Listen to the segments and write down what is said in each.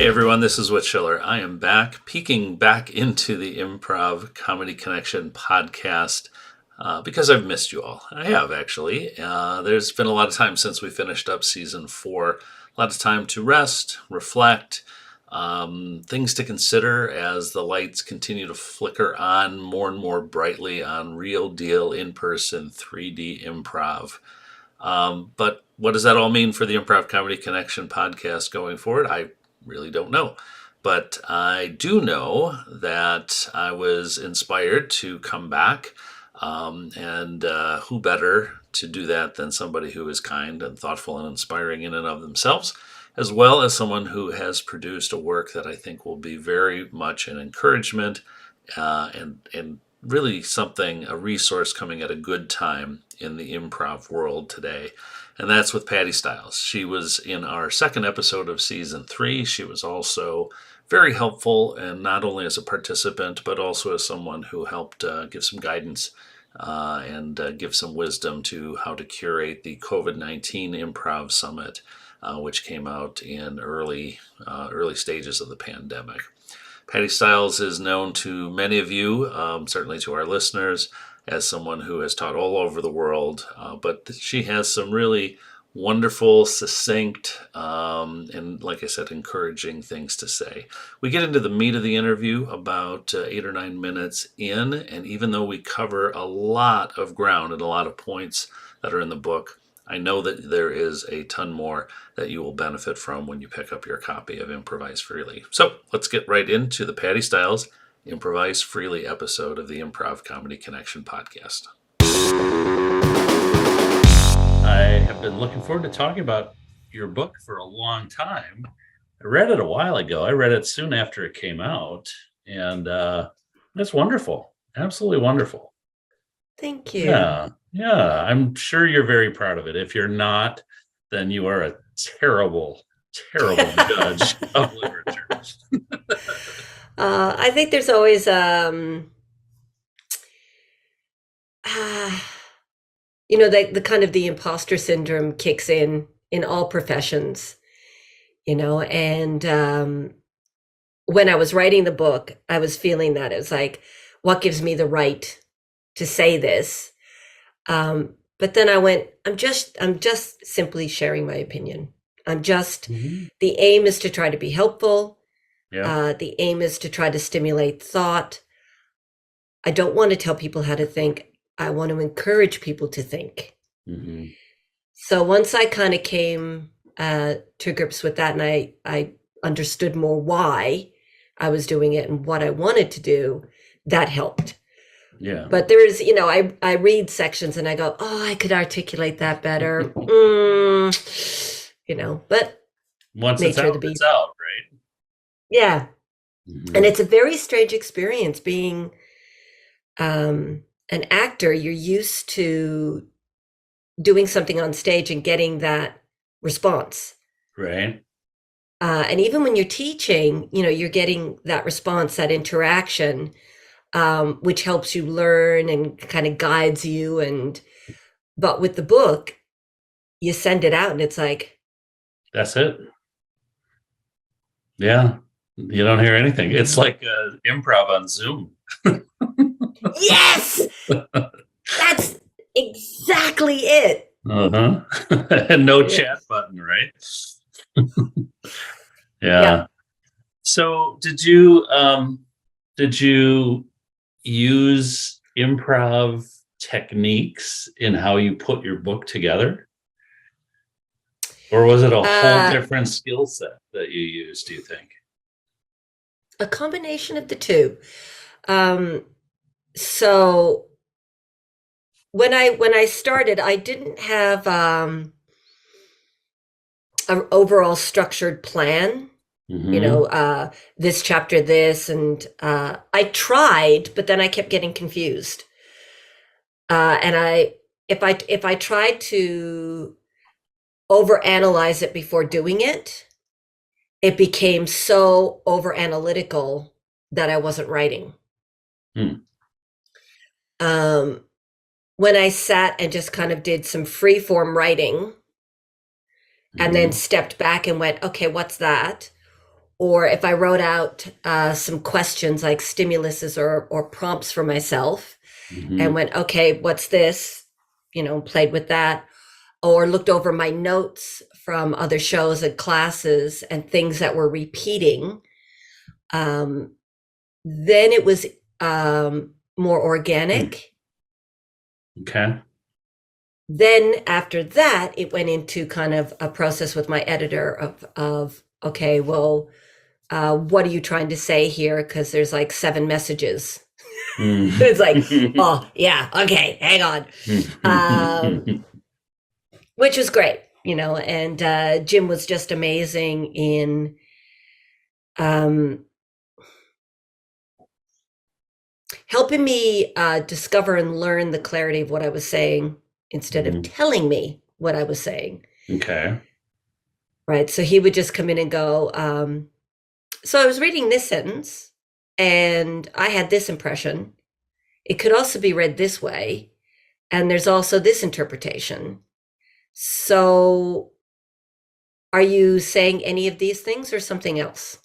Hey everyone, this is Whit Schiller. I am back, peeking back into the Improv Comedy Connection podcast because I've missed you all. I have actually. There's been a lot of time since we finished up season 4. A lot of time to rest, reflect, things to consider as the lights continue to flicker on more and more brightly on real deal, in-person, 3D improv. But what does that all mean for the Improv Comedy Connection podcast going forward? I really don't know. But I do know that I was inspired to come back. And who better to do that than somebody who is kind and thoughtful and inspiring in and of themselves, as well as someone who has produced a work that I think will be very much an encouragement and really something, a resource coming at a good time in the improv world today. And that's with Patti Stiles. She was in our second episode of season 3. She was also very helpful, and not only as a participant, but also as someone who helped give some guidance and give some wisdom to how to curate the COVID-19 Improv Summit, which came out in early stages of the pandemic. Patti Stiles is known to many of you, certainly to our listeners, as someone who has taught all over the world, but she has some really wonderful, succinct, and like I said, encouraging things to say. We get into the meat of the interview about 8 or 9 minutes in, and even though we cover a lot of ground and a lot of points that are in the book, I know that there is a ton more that you will benefit from when you pick up your copy of Improvise Freely. So let's get right into the Patti Stiles Improvise Freely episode of the Improv Comedy Connection podcast. I have been looking forward to talking about your book for a long time. I read it a while ago. I read it soon after it came out, and it's wonderful. Absolutely wonderful. Thank you. Yeah. I'm sure you're very proud of it. If you're not, then you are a terrible, terrible judge of literature. I think there's always, the kind of the imposter syndrome kicks in all professions, and when I was writing the book, I was feeling that it was like, what gives me the right to say this? But then I went, I'm just simply sharing my opinion. The aim is to try to be helpful. Yeah. The aim is to try to stimulate thought. I don't want to tell people how to think. I want to encourage people to think. Mm-hmm. So once I kind of came to grips with that, and I understood more why I was doing it and what I wanted to do, that helped. Yeah. But there is, I read sections and I go, oh, I could articulate that better. But once it's out, it's out, right? Yeah. Mm-hmm. And it's a very strange experience being an actor. You're used to doing something on stage and getting that response. Right. And even when you're teaching, you're getting that response, that interaction, which helps you learn and kind of guides you. But with the book, you send it out and it's like, that's it. Yeah. You don't hear anything. It's like improv on Zoom. Yes! That's exactly it. And no chat button, right? Yeah. So did you use improv techniques in how you put your book together? Or was it a whole different skill set that you used, do you think? A combination of the two. So when I started, I didn't have an overall structured plan. Mm-hmm. This chapter, this, and I tried, but then I kept getting confused. And if I tried to overanalyze it before doing it, it became so over analytical that I wasn't writing. When I sat and just kind of did some free form writing and then stepped back and went, okay, what's that? or if I wrote out some questions like stimuluses or prompts for myself and Hmm. went, okay, what's this? Played with that, or looked over my notes from other shows and classes and things that were repeating. Then it was more organic. Okay. Then after that, it went into kind of a process with my editor of okay, well, what are you trying to say here? Because there's like 7 messages. It's like, oh yeah, okay, hang on, which was great, and Jim was just amazing in um, helping me discover and learn the clarity of what I was saying instead of telling me what I was saying. Okay. Right. So he would just come in and go, so I was reading this sentence and I had this impression. It could also be read this way. And there's also this interpretation. So are you saying any of these things or something else?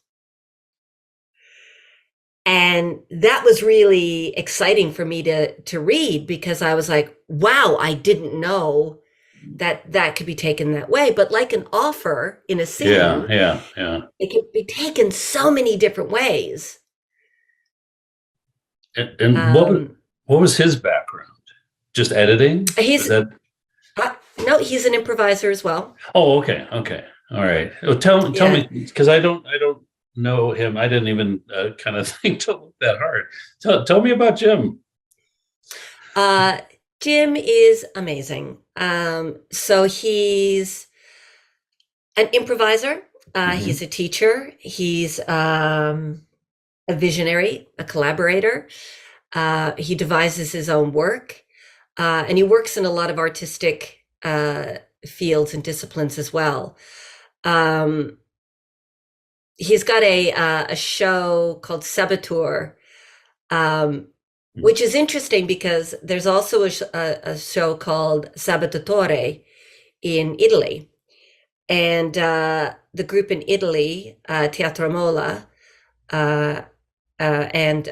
And that was really exciting for me to read, because I was like, wow, I didn't know that that could be taken that way. But like an offer in a Yeah, scene, yeah, yeah. it can be taken so many different ways. And Um, what was his background? Just editing? Is he's that? no, he's an improviser as well. Oh, okay, okay, all right. Well, tell Yeah. me, because I don't know him. I didn't even kind of think to look that hard. Tell me about Jim. Uh, Jim is amazing. So he's an improviser. He's Hmm. a teacher. He's a visionary, a collaborator. He devises his own work, and he works in a lot of artistic fields and disciplines as well. Um, he's got a show called Saboteur, um, which is interesting because there's also a show called Sabotatore in Italy. And the group in Italy, Teatro Mola, uh, and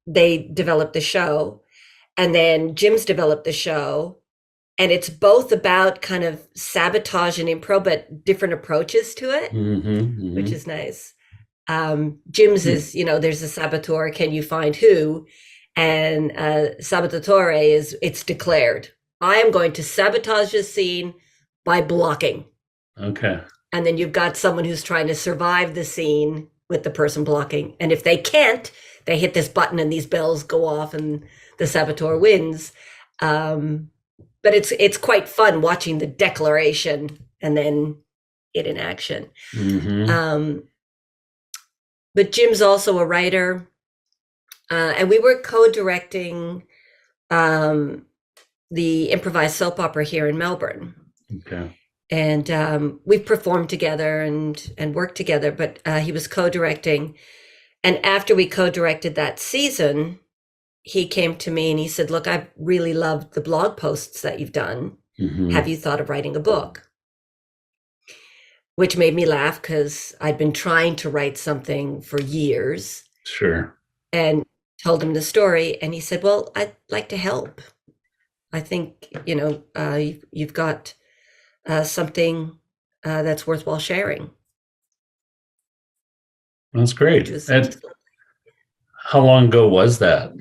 they developed the show. And then Jim's developed the show. And it's both about kind of sabotage and improv, but different approaches to it, which Hmm. is nice. Jim's Hmm. is, there's a saboteur, can you find who? And sabotatore is, it's declared. I am going to sabotage this scene by blocking. Okay. And then you've got someone who's trying to survive the scene with the person blocking. And if they can't, they hit this button and these bells go off and the saboteur wins. Um, but it's quite fun watching the declaration and then it in action. Hmm. Um, but Jim's also a writer, and we were co-directing um, the improvised soap opera here in Melbourne. Okay. And we've performed together and worked together, but he was co-directing. And after we co-directed that season, he came to me and he said, look, I've really loved the blog posts that you've done. Have Hmm. you thought of writing a book? Which made me laugh because I'd been trying to write something for years Sure. and told him the story. And he said, well, I'd like to help. I think, you've got something that's worthwhile sharing, That's which great. was And how long ago was that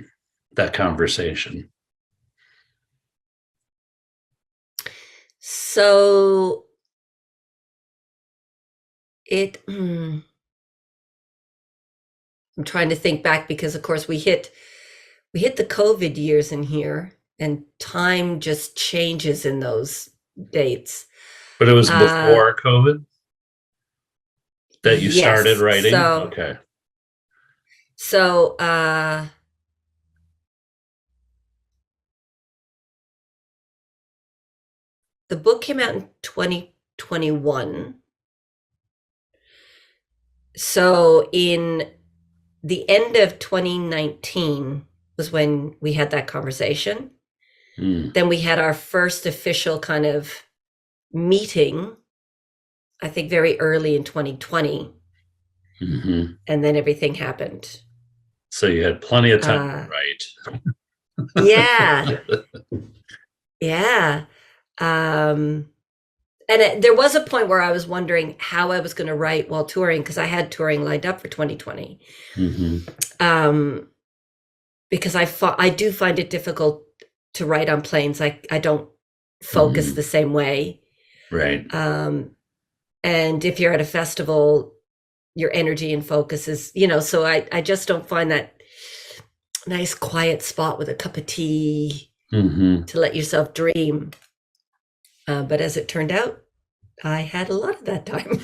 conversation? so it. I'm trying to think back because, of course, we hit the COVID years in here, and time just changes in those dates. But it was Uh, before COVID that you started yes. writing? So Okay. so the book came out in 2021. So in the end of 2019 was when we had that conversation. Mm. Then we had our first official kind of meeting, I think very early in 2020. And then everything happened. So you had plenty of time Uh, to yeah, write. yeah. Um, there was a point where I was wondering how I was going to write while touring, because I had touring lined up for 2020. Um, because I do find it difficult to write on planes. I don't focus the same way. Right. And if you're at a festival, your energy and focus is, so I just don't find that nice quiet spot with a cup of tea to let yourself dream. But as it turned out, I had a lot of that time.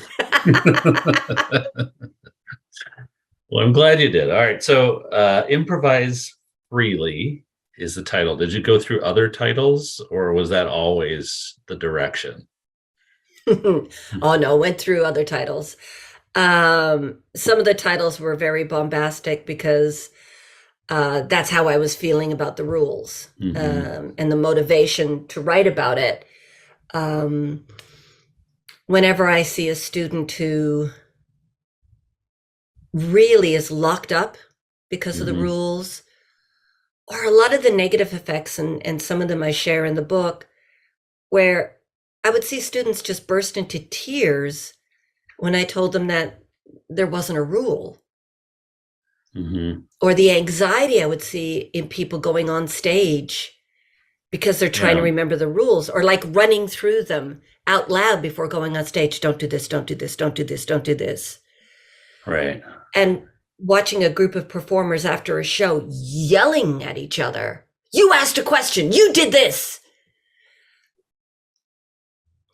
Well, I'm glad you did. All right. So, Improvise Freely is the title. Did you go through other titles, or was that always the direction? Oh no, went through other titles. Some of the titles were very bombastic because that's how I was feeling about the rules, and the motivation to write about it. Whenever I see a student who really is locked up because of the rules, or a lot of the negative effects, and some of them I share in the book, where I would see students just burst into tears when I told them that there wasn't a rule. Or the anxiety I would see in people going on stage because they're trying to remember the rules, or like running through them out loud before going on stage. Don't do this, don't do this, don't do this, don't do this. Right. And watching a group of performers after a show yelling at each other. You asked a question, you did this.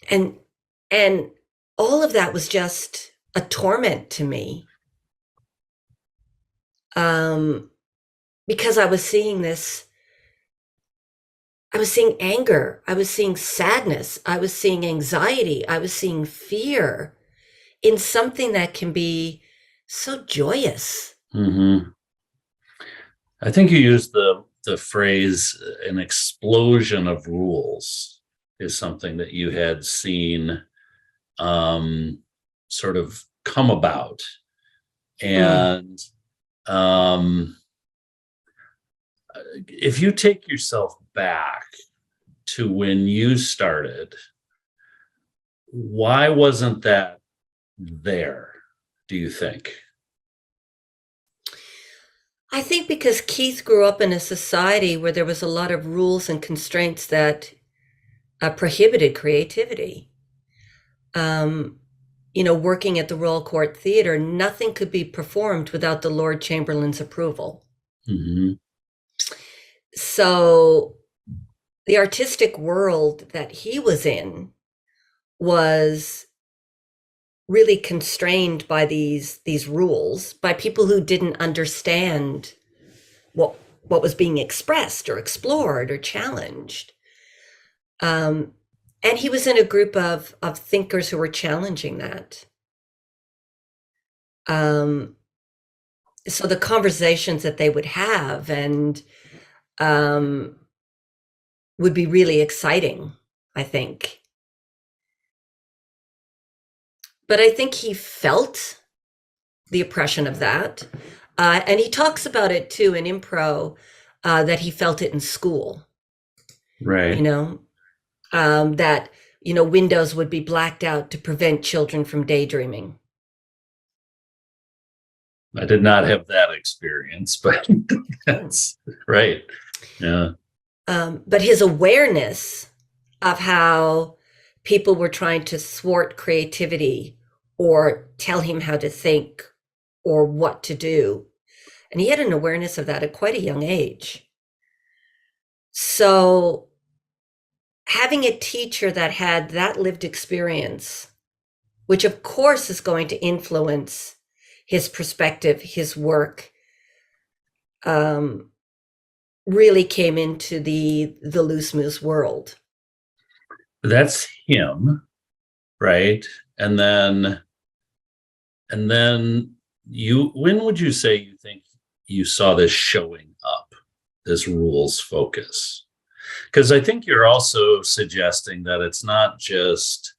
And all of that was just a torment to me. Because I was seeing this, I was seeing anger, I was seeing sadness, I was seeing anxiety, I was seeing fear in something that can be so joyous. I think you used the phrase "an explosion of rules" is something that you had seen sort of come about, and if you take yourself back to when you started, why wasn't that there, do you think? I think because Keith grew up in a society where there was a lot of rules and constraints that prohibited creativity. Working at the Royal Court Theatre, nothing could be performed without the Lord Chamberlain's approval. So the artistic world that he was in was really constrained by these rules, by people who didn't understand what was being expressed or explored or challenged. And he was in a group of thinkers who were challenging that. So the conversations that they would have and would be really exciting, I think. But I think he felt the oppression of that. And he talks about it too in Impro, that he felt it in school. Right. That, windows would be blacked out to prevent children from daydreaming. I did not have that experience, but that's right. Yeah. But his awareness of how people were trying to thwart creativity or tell him how to think or what to do. And he had an awareness of that at quite a young age. So having a teacher that had that lived experience, which of course is going to influence his perspective, his work, really came into the Loose Moose world. That's him, right? And then when would you say you think you saw this showing up, this rules focus? Because I think you're also suggesting that it's not just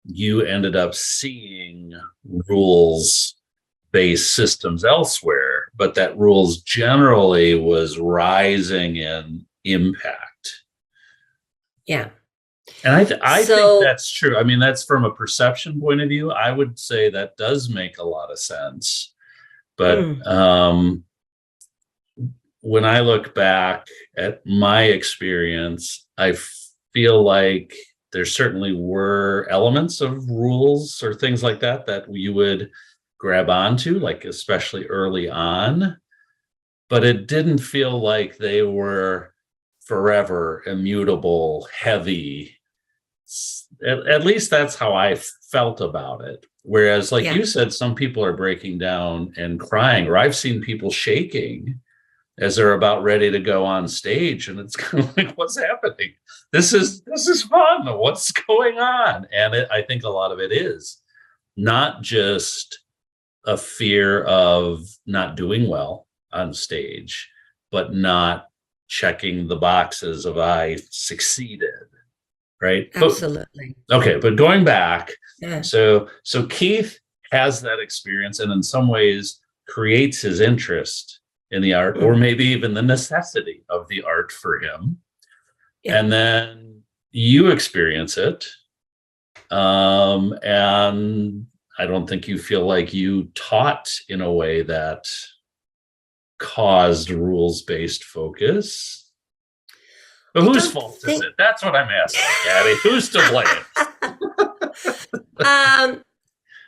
you ended up seeing rules based systems elsewhere, but that rules generally was rising in impact. Yeah. And I think So, that's true. I mean, that's from a perception point of view. I would say that does make a lot of sense. But mm, when I look back at my experience, I feel like there certainly were elements of rules or things like that that you would grab onto, like especially early on. But it didn't feel like they were forever immutable, heavy. At least that's how I felt about it. Whereas, like yeah, you said, some people are breaking down and crying, or I've seen people shaking as they're about ready to go on stage, and it's kind of like, what's happening? This is fun. What's going on? And I think a lot of it is not just a fear of not doing well on stage, but not checking the boxes of I succeeded, right? But absolutely. okay, but going back, Yeah. so Keith has that experience and in some ways creates his interest in the art, or Mm, maybe even the necessity of the art for him. yeah. And then you experience it. And I don't think you feel like you taught in a way that caused rules-based focus. But I whose don't fault is think. it? That's what I'm asking, Patty. Who's to blame? um,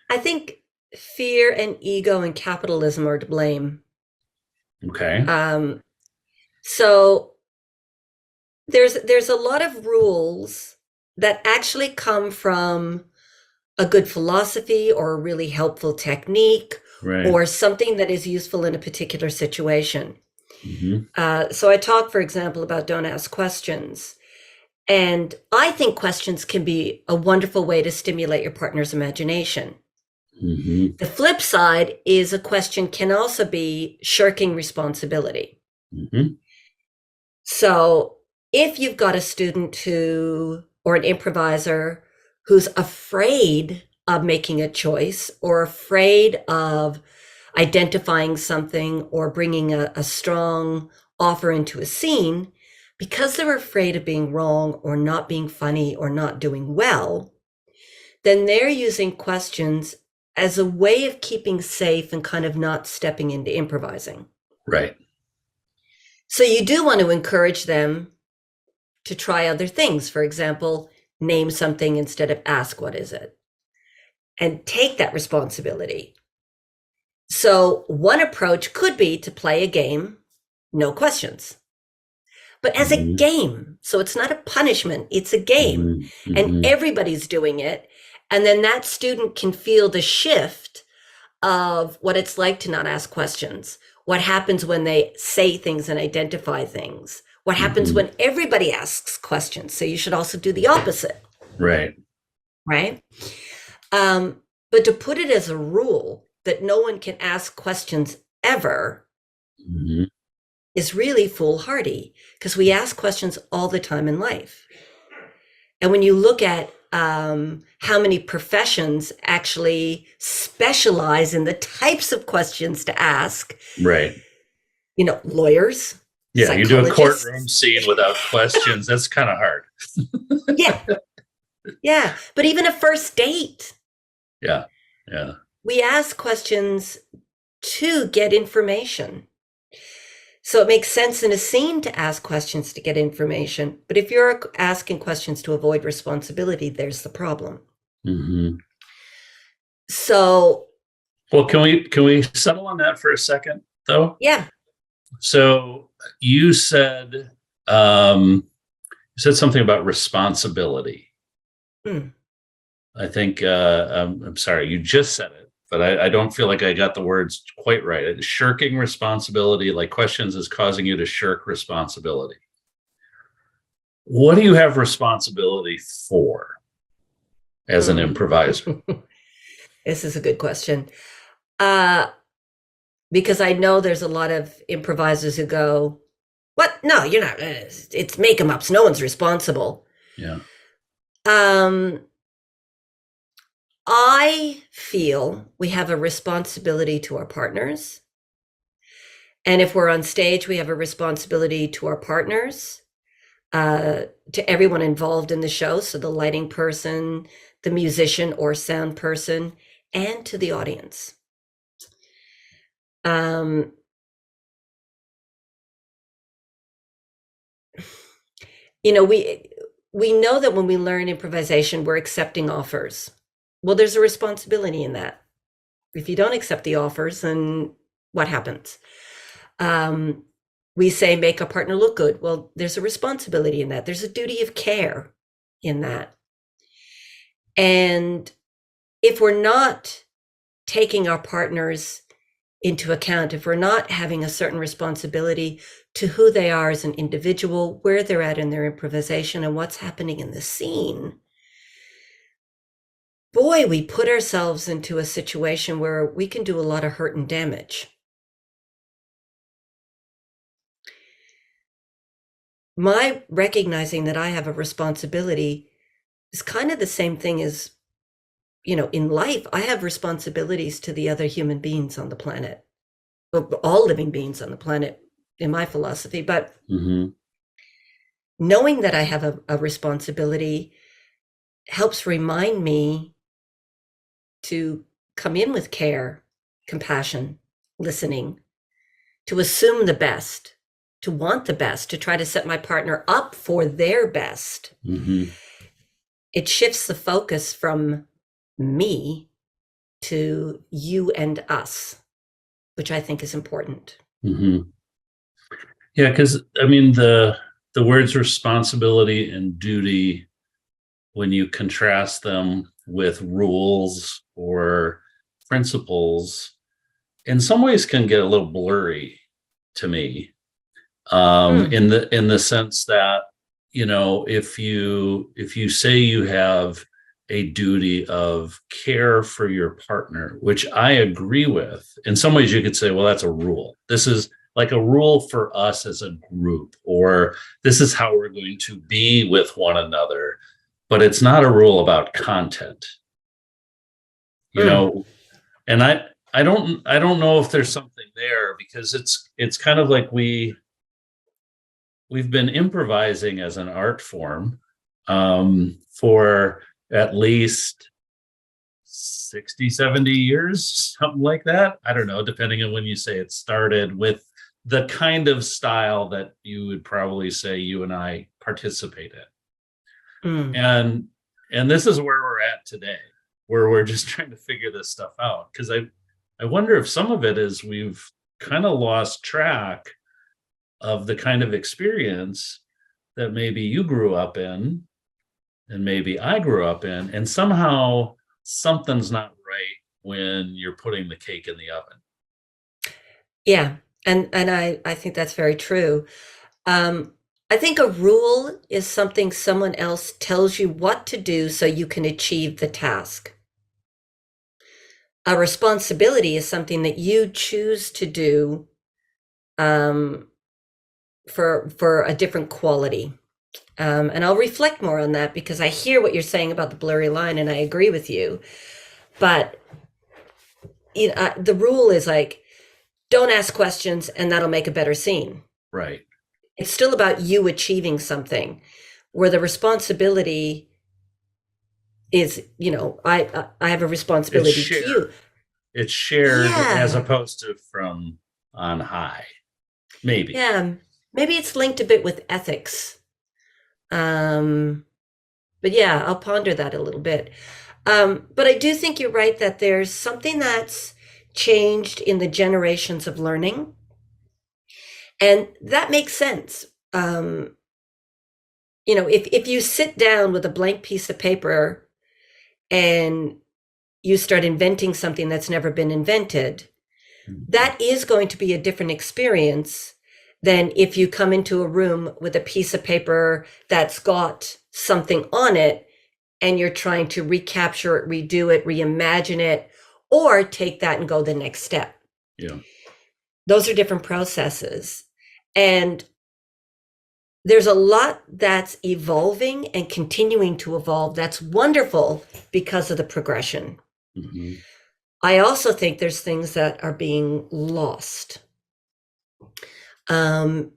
I think fear and ego and capitalism are to blame. Okay. Um, so there's a lot of rules that actually come from a good philosophy or a really helpful technique Right. or something that is useful in a particular situation. Mm-hmm. So I talk, for example, about don't ask questions. And I think questions can be a wonderful way to stimulate your partner's imagination. Mm-hmm. The flip side is a question can also be shirking responsibility. Mm-hmm. So if you've got a student who, or an improviser who's afraid of making a choice or afraid of identifying something or bringing a strong offer into a scene, because they're afraid of being wrong or not being funny or not doing well, then they're using questions as a way of keeping safe and kind of not stepping into improvising. Right. So you do want to encourage them to try other things. For example, name something instead of ask, what is it? And take that responsibility. So one approach could be to play a game, no questions, but as a Mm-hmm. game. So it's not a punishment, it's a game. Mm-hmm. And Mm-hmm. everybody's doing it. And then that student can feel the shift of what it's like to not ask questions. What happens when they say things and identify things? What happens Mm-hmm. when everybody asks questions? So you should also do the opposite, Right. right? But to put it as a rule that no one can ask questions ever Mm-hmm. is really foolhardy because we ask questions all the time in life. And when you look at how many professions actually specialize in the types of questions to ask, Right. lawyers, Yeah, you do a courtroom psychologists. scene without questions. That's kind of hard. Yeah, yeah. But even a first date, Yeah. Yeah. we ask questions to get information. So it makes sense in a scene to ask questions to get information. But if you're asking questions to avoid responsibility, there's the problem. Mm-hmm. So, Well, can we settle on that for a second, though? yeah. So you said um, you said something about responsibility. Mm. I think I'm sorry, you just said it, but I don't feel like I got the words quite right. Shirking responsibility, like questions, is causing you to shirk responsibility. What do you have responsibility for as an Mm. improviser? This is a good question. Uh, because I know there's a lot of improvisers who go, "What? No, you're not. It's make 'em ups. No one's responsible." Yeah. Um, I feel we have a responsibility to our partners. And if we're on stage, we have a responsibility to our partners, to everyone involved in the show. So the lighting person, the musician or sound person, and to the audience. Um, we know that when we learn improvisation, we're accepting offers. Well, there's a responsibility in that. If you don't accept the offers, then what happens? We say make a partner look good. Well, there's a responsibility in that. There's a duty of care in that. And if we're not taking our partners into account, if we're not having a certain responsibility to who they are as an individual, where they're at in their improvisation, and what's happening in the scene, boy, we put ourselves into a situation where we can do a lot of hurt and damage. My recognizing that I have a responsibility is kind of the same thing as, in life, I have responsibilities to the other human beings on the planet, all living beings on the planet, in my philosophy. But knowing that I have a responsibility helps remind me to come in with care, compassion, listening, to assume the best, to want the best, to try to set my partner up for their best. It shifts the focus from me to you and us, which I think is important. Yeah, because I mean the words responsibility and duty, when you contrast them with rules or principles, in some ways can get a little blurry to me. In the sense that, if you say you have a duty of care for your partner, which I agree with, in some ways you could say, well, that's a rule. This is like a rule for us as a group, or this is how we're going to be with one another, but it's not a rule about content, and I don't know if there's something there, because it's kind of like we've been improvising as an art form for at least 60, 70 years, something like that. I don't know, depending on when you say it started, with the kind of style that you would probably say you and I participate in. And this is where we're at today, where we're just trying to figure this stuff out. Because I wonder if some of it is we've kind of lost track of the kind of experience that maybe you grew up in and maybe I grew up in, and somehow something's not right when you're putting the cake in the oven. Yeah, and I think that's very true. I think a rule is something someone else tells you what to do so you can achieve the task. A responsibility is something that you choose to do for a different quality. And I'll reflect more on that, because I hear what you're saying about the blurry line, and I agree with you. But the rule is like, don't ask questions, and that'll make a better scene. Right. It's still about you achieving something, where the responsibility is, I have a responsibility to you. It's shared, as opposed to from on high. Maybe. Yeah, maybe it's linked a bit with ethics. But yeah, I'll ponder that a little bit. But I do think you're right that there's something that's changed in the generations of learning. And that makes sense. If you sit down with a blank piece of paper and you start inventing something that's never been invented, that is going to be a different experience than if you come into a room with a piece of paper that's got something on it and you're trying to recapture it, redo it, reimagine it, or take that and go the next step. Yeah. Those are different processes. And there's a lot that's evolving and continuing to evolve. That's wonderful because of the progression. Mm-hmm. I also think there's things that are being lost. And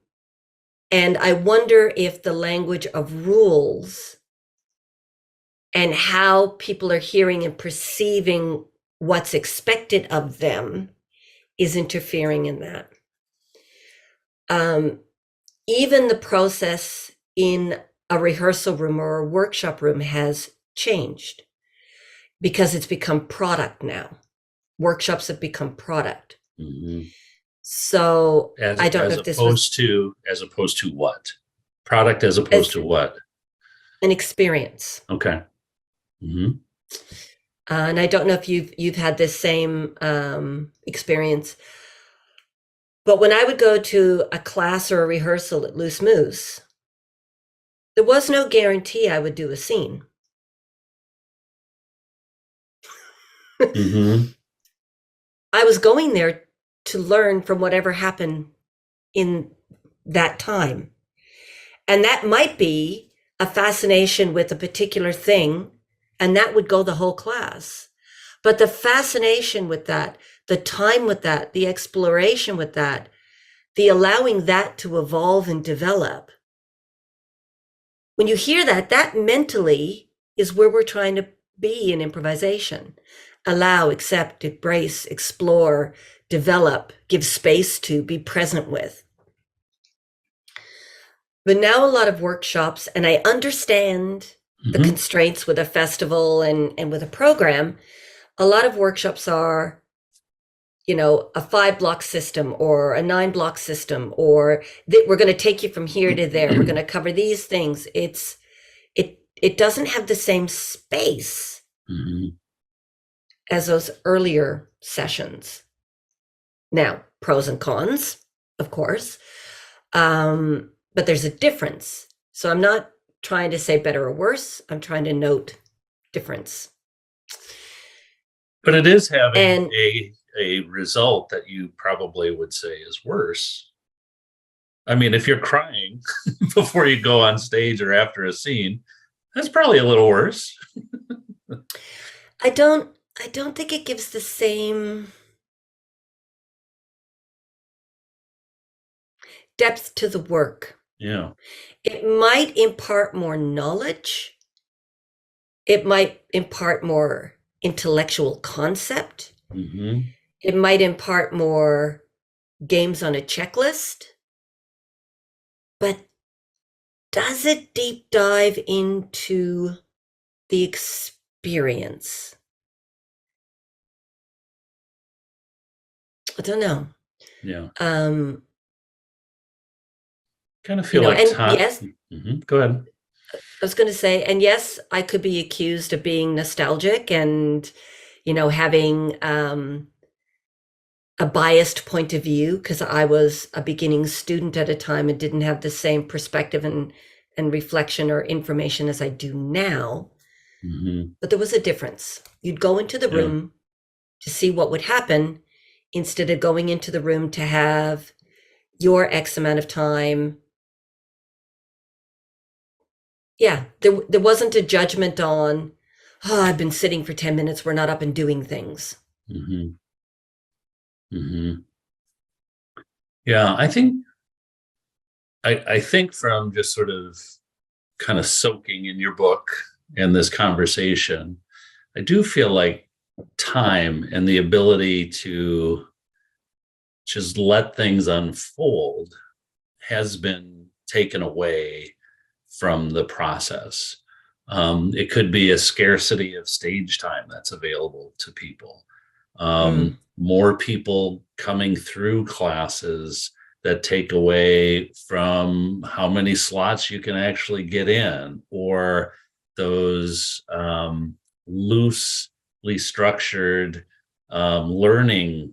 I wonder if the language of rules and how people are hearing and perceiving what's expected of them is interfering in that. Even the process in a rehearsal room or a workshop room has changed because it's become product now. Workshops have become product. Mm-hmm. So I don't know if this was as opposed to what? Product as opposed to what? an experience. Okay. Mm-hmm. And I don't know if you've had this same experience. But when I would go to a class or a rehearsal at Loose Moose, there was no guarantee I would do a scene. Mm-hmm. I was going there to learn from whatever happened in that time. And that might be a fascination with a particular thing, and that would go the whole class. But the fascination with that, the time with that, the exploration with that, the allowing that to evolve and develop. When you hear that, that mentally is where we're trying to be in improvisation. Allow, accept, embrace, explore, develop, give space to, be present with. But now a lot of workshops, and I understand the Mm-hmm. constraints with a festival and with a program, a lot of workshops are, a 5-block system or a 9-block system, or we're going to take you from here to there. We're going to cover these things. It doesn't have the same space Mm-hmm. as those earlier sessions. Now, pros and cons, of course, but there's a difference. So I'm not trying to say better or worse. I'm trying to note difference. But it is having And a result that you probably would say is worse. I mean, if you're crying before you go on stage or after a scene, that's probably a little worse. I don't think it gives the same depth to the work. Yeah. It might impart more knowledge. It might impart more intellectual concept. Mm-hmm. It might impart more games on a checklist. But does it deep dive into the experience? I don't know. Yeah. Um, Kind of feel like and time. yes, Mm-hmm. Go ahead. I was going to say, and yes, I could be accused of being nostalgic and, having a biased point of view because I was a beginning student at a time and didn't have the same perspective and reflection or information as I do now. Mm-hmm. But there was a difference. You'd go into the room to see what would happen instead of going into the room to have your X amount of time. Yeah, there wasn't a judgment on, I've been sitting for 10 minutes. We're not up and doing things. Mm-hmm. Mm-hmm. Yeah, I think from just sort of kind of soaking in your book and this conversation, I do feel like time and the ability to just let things unfold has been taken away from the process. It could be a scarcity of stage time that's available to people. More people coming through classes that take away from how many slots you can actually get in, or those loosely structured learning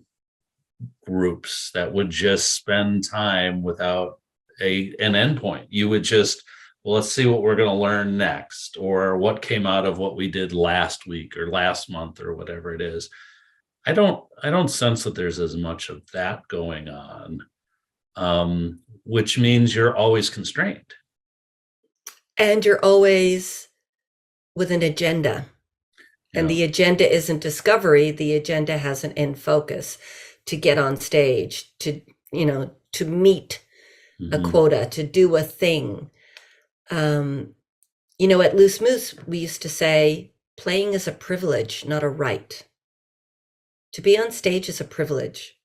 groups that would just spend time without an endpoint. You would just, well, let's see what we're going to learn next, or what came out of what we did last week or last month or whatever it is. I don't sense that there's as much of that going on, which means you're always constrained. And you're always with an agenda. And Yeah. the agenda isn't discovery. The agenda has an end focus to get on stage, to meet a Hmm. quota, to do a thing. At Loose Moose, we used to say playing is a privilege, not a right. To be on stage is a privilege,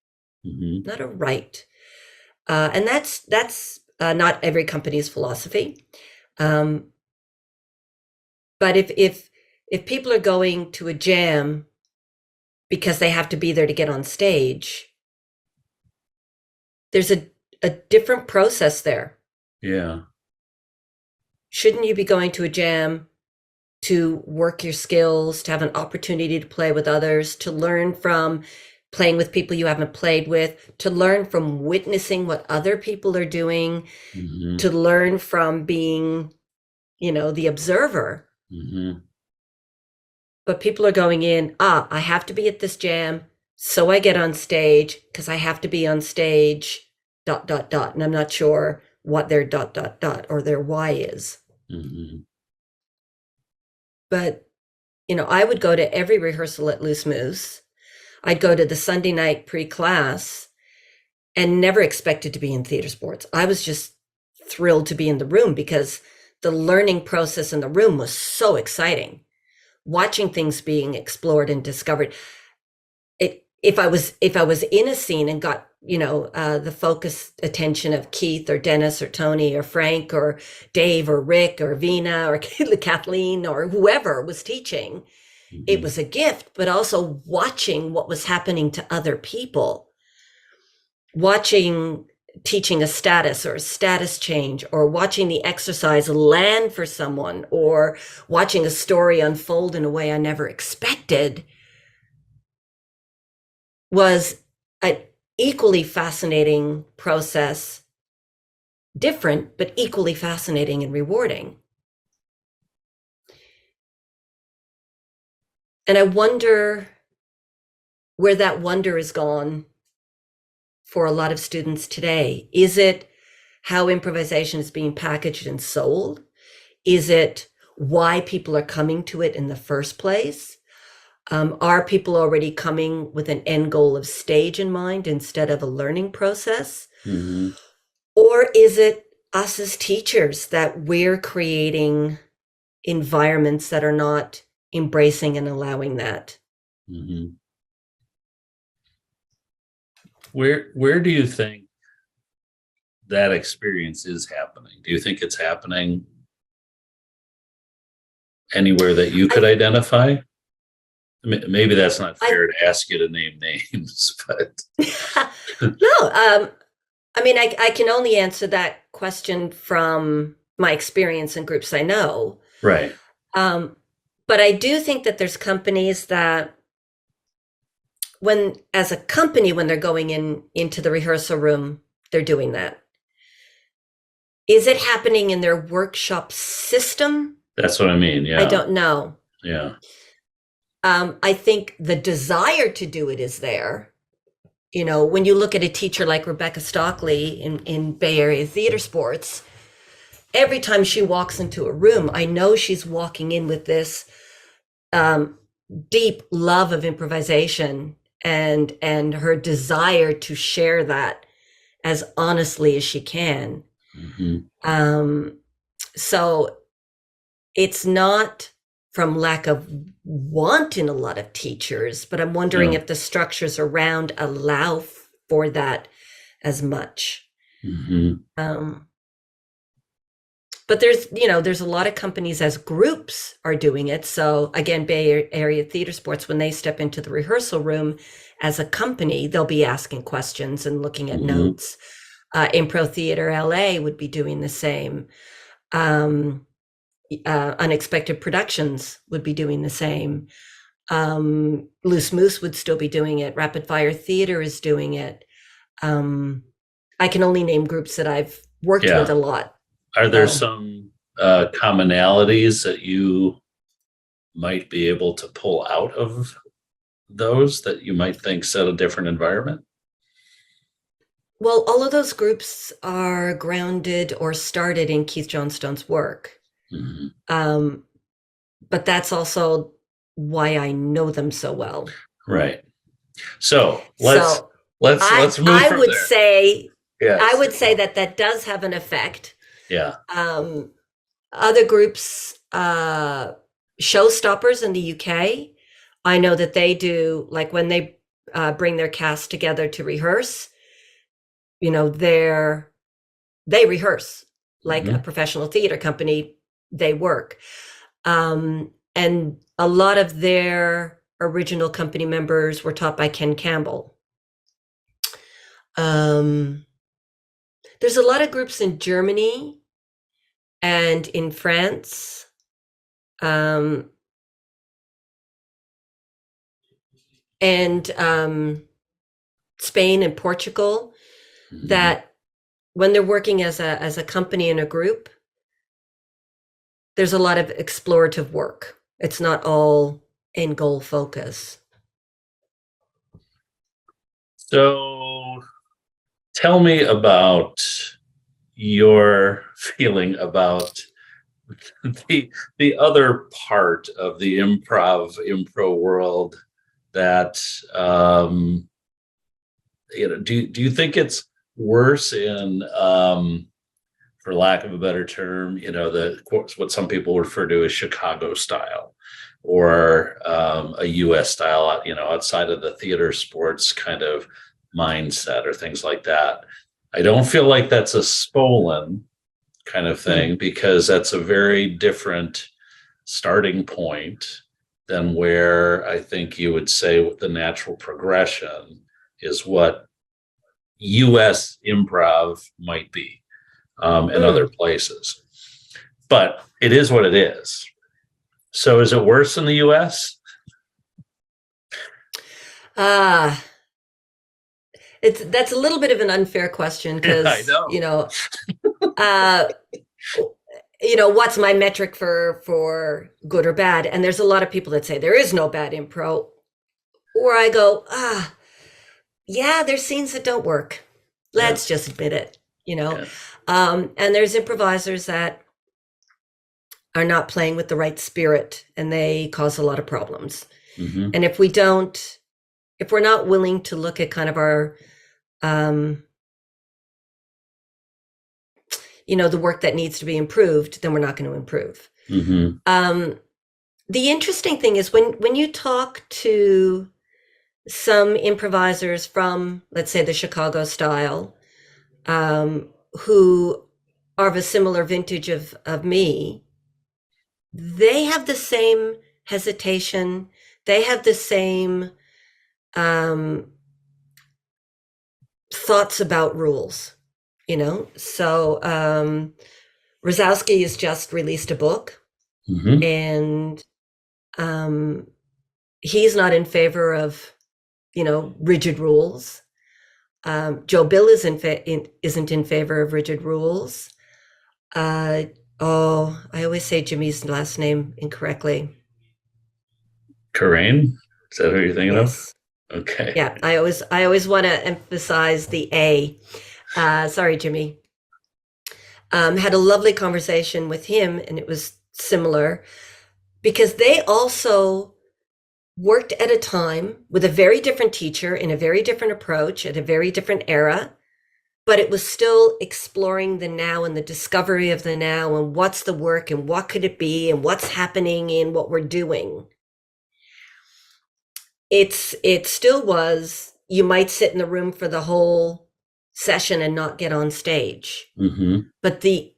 Hmm. not a right. And that's not every company's philosophy. Um, but if people are going to a jam because they have to be there to get on stage, there's a different process there. Yeah. Shouldn't you be going to a jam to work your skills, to have an opportunity to play with others, to learn from playing with people you haven't played with, to learn from witnessing what other people are doing, Hmm. to learn from being, the observer? Hmm. But people are going in, I have to be at this jam, so I get on stage because I have to be on stage, dot, dot, dot. And I'm not sure what their dot, dot, dot or their why is. Hmm. But, I would go to every rehearsal at Loose Moose. I'd go to the Sunday night pre-class and never expected to be in theater sports. I was just thrilled to be in the room because the learning process in the room was so exciting. Watching things being explored and discovered. If I was in a scene and got the focused attention of Keith or Dennis or Tony or Frank or Dave or Rick or Vina or Kathleen or whoever was teaching, it Hmm. was a gift. But also watching what was happening to other people, watching teaching a status or a status change, or watching the exercise land for someone, or watching a story unfold in a way I never expected, was an equally fascinating process, different, but equally fascinating and rewarding. And I wonder where that wonder is gone for a lot of students today. Is it how improvisation is being packaged and sold? Is it why people are coming to it in the first place? Are people already coming with an end goal of stage in mind instead of a learning process? Hmm. Or is it us as teachers that we're creating environments that are not embracing and allowing that? Hmm. Where do you think that experience is happening? Do you think it's happening anywhere that you could I, identify? Maybe that's not I, fair to ask you to name names, but no, I mean, I can only answer that question from my experience in groups I know. right. Um, but I do think that there's companies that as a company, when they're going into the rehearsal room, they're doing that. Is it happening in their workshop system? That's what I mean. I Yeah. don't know. Yeah. I think the desire to do it is there. When you look at a teacher like Rebecca Stockley in Bay Area theater sports, every time she walks into a room, I know she's walking in with this um, deep love of improvisation and her desire to share that as honestly as she can. Hmm. Um, so it's not from lack of want in a lot of teachers, but I'm wondering Yeah. if the structures around allow for that as much. Hmm. Um, but there's a lot of companies as groups are doing it. So again, Bay Area theater sports, when they step into the rehearsal room as a company, they'll be asking questions and looking at Hmm. notes. Impro Theater LA would be doing the same. Um, Unexpected Productions would be doing the same. Loose Moose would still be doing it. Rapid Fire Theater is doing it. I can only name groups that I've worked with Yeah. a lot. Are there So, some commonalities that you might be able to pull out of those that you might think set a different environment? well, all of those groups are grounded or started in Keith Johnstone's work. Mhm. But that's also why I know them so well. Right. So So let's move I from would there. say Yes. that that does have an effect. Yeah. Other groups, Showstoppers in the UK, I know that they do, like when they bring their cast together to rehearse, you know, they rehearse like a Hmm. professional theater company. They work, and a lot of their original company members were taught by Ken Campbell. Um, there's a lot of groups in Germany and in France. Um, and Spain and Portugal Hmm. that when they're working as a company and a group, there's a lot of explorative work. It's not all end goal focus. So tell me about your feeling about the other part of the impro world that do you think it's worse in for lack of a better term, the what some people refer to as Chicago style, or a U.S. style, outside of the theater sports kind of mindset or things like that. I don't feel like that's a Spolin kind of Mm. thing, because that's a very different starting point than where I think you would say the natural progression is what US improv might be, in other Mm. places. But it is what it is. So is it worse in the US? Uh, that's a little bit of an unfair question I because, know. uh, what's my metric for good or bad? And there's a lot of people that say there is no bad impro, or I go, yeah, there's scenes that don't work. Yeah. Let's just admit it, you know. Yeah. And there's improvisers that are not playing with the right spirit and they cause a lot of problems. Hmm. And if we're not willing to look at kind of our, um, the work that needs to be improved, then we're not going to improve. Hmm. Um, the interesting thing is when you talk to some improvisers from, let's say, the Chicago style, who are of a similar vintage of me, they have the same hesitation. They have the same um, thoughts about rules, So Rosowski has just released a book, Hmm. and um, he's not in favor of, rigid rules. Joe Bill isn't in favor of rigid rules. Uh, I always say Jimmy's last name incorrectly. Corain? Is that who you're thinking of? Yes. Okay. Yeah, I always want to emphasize the A. Sorry, Jimmy. Had a lovely conversation with him, and it was similar because they also worked at a time with a very different teacher in a very different approach at a very different era, but it was still exploring the now and the discovery of the now and what's the work and what could it be and what's happening in what we're doing. It still was, you might sit in the room for the whole session and not get on stage, Hmm. but the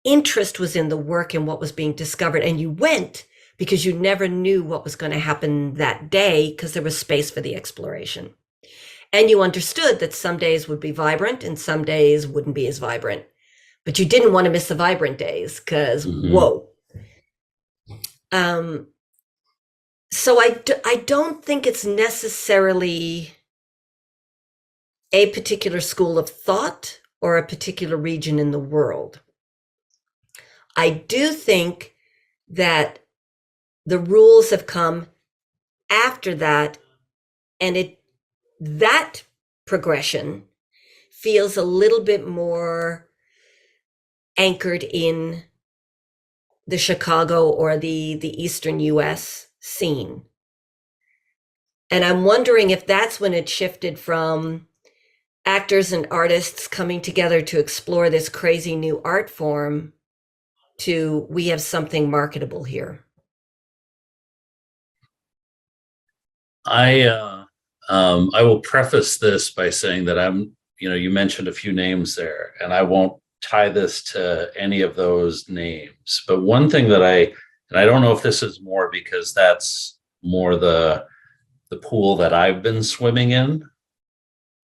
interest was in the work and what was being discovered, and you went because you never knew what was going to happen that day because there was space for the exploration, and you understood that some days would be vibrant and some days wouldn't be as vibrant, but you didn't want to miss the vibrant days because Hmm. whoa. um so I don't think it's necessarily a particular school of thought or a particular region in the world. I do think that the rules have come after that, and that progression feels a little bit more anchored in the Chicago or the Eastern US scene. And I'm wondering if that's when it shifted from actors and artists coming together to explore this crazy new art form to we have something marketable here. I will preface this by saying that you mentioned a few names there, and I won't tie this to any of those names. But one thing and I don't know if this is more because that's more the pool that I've been swimming in,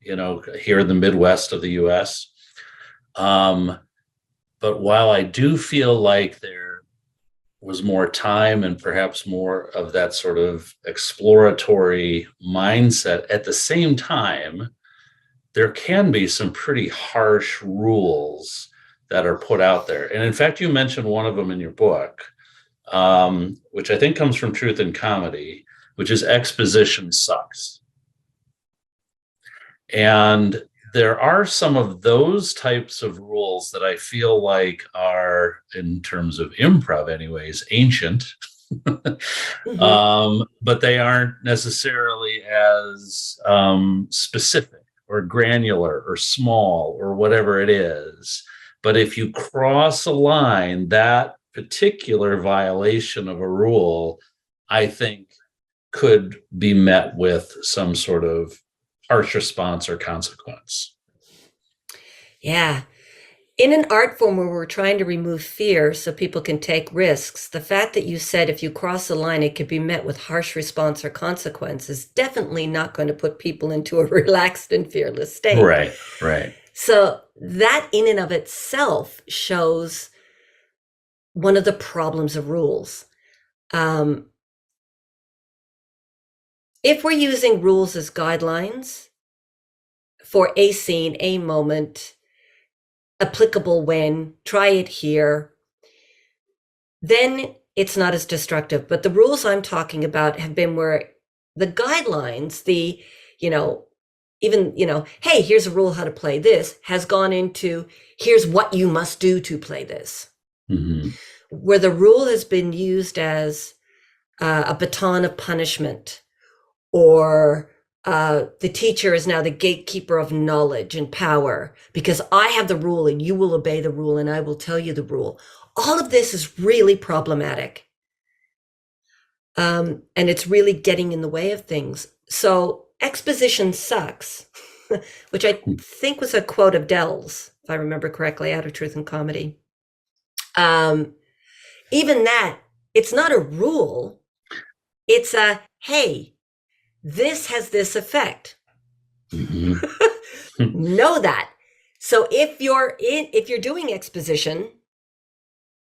here in the Midwest of the US. But while I do feel like there was more time and perhaps more of that sort of exploratory mindset, at the same time, there can be some pretty harsh rules that are put out there. And in fact, you mentioned one of them in your book, which I think comes from Truth in Comedy, which is exposition sucks. And there are some of those types of rules that I feel like are, in terms of improv anyways, ancient. Mm-hmm. But they aren't necessarily as specific or granular or small or whatever it is. But if you cross a line, that particular violation of a rule, I think, could be met with some sort of harsh response or consequence. Yeah. In an art form where we're trying to remove fear so people can take risks, the fact that you said if you cross the line, it could be met with harsh response or consequence is definitely not going to put people into a relaxed and fearless state. Right. So that in and of itself shows one of the problems of rules. If we're using rules as guidelines for a scene, a moment, applicable when, try it here, then it's not as destructive. But the rules I'm talking about have been where the guidelines, hey, here's a rule how to play this, has gone into here's what you must do to play this. Mm-hmm. Where the rule has been used as a baton of punishment, or the teacher is now the gatekeeper of knowledge and power because I have the rule and you will obey the rule and I will tell you the rule. All of this is really problematic. And it's really getting in the way of things. So exposition sucks, which I think was a quote of Dell's, if I remember correctly, out of Truth and Comedy. Even that, it's not a rule. It's a, hey, this has this effect. Mm-hmm. Know that. So if you're doing exposition,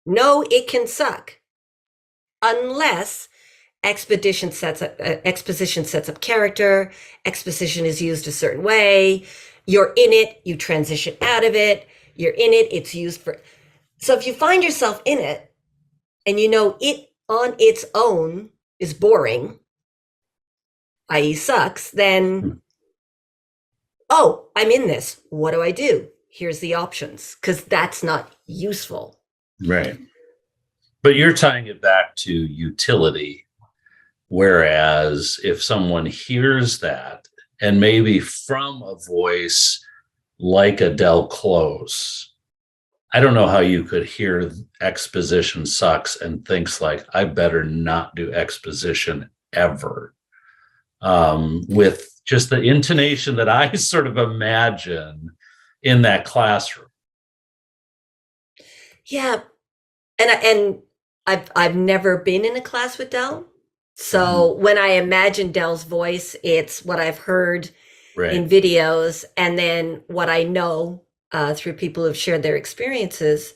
know it can suck unless exposition sets up character, exposition is used a certain way, you're in it, you transition out of it, you're in it, it's used for. So if you find yourself in it and you know it on its own is boring, i.e. sucks, then, oh, I'm in this. What do I do? Here's the options, because that's not useful. Right. But you're tying it back to utility. Whereas if someone hears that, and maybe from a voice like Adele Close, I don't know how you could hear exposition sucks and thinks like, I better not do exposition ever. With just the intonation that I sort of imagine in that classroom. Yeah, and I've never been in a class with Dell, so when I imagine Dell's voice, it's what I've heard in videos, and then what I know through people who've shared their experiences.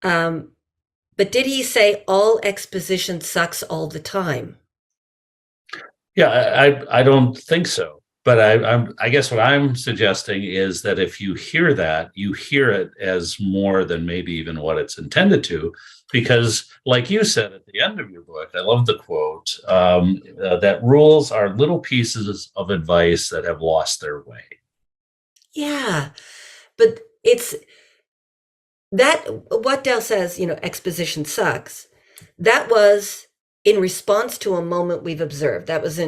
But did he say all exposition sucks all the time? Yeah, I don't think so. But I guess what I'm suggesting is that if you hear that, you hear it as more than maybe even what it's intended to, because like you said at the end of your book, I love the quote, that rules are little pieces of advice that have lost their way. Yeah, but it's that what Dell says, exposition sucks. That was in response to a moment we've observed. That was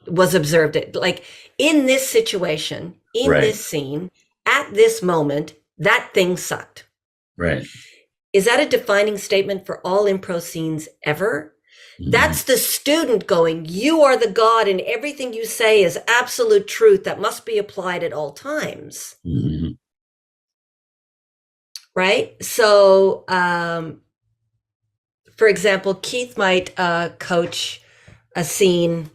was observed. Like in this situation, in Right. this scene, at this moment, that thing sucked. Right. Is that a defining statement for all improv scenes ever? That's the student going, you are the God and everything you say is absolute truth that must be applied at all times. Mm-hmm. Right? So, for example, Keith might coach a scene,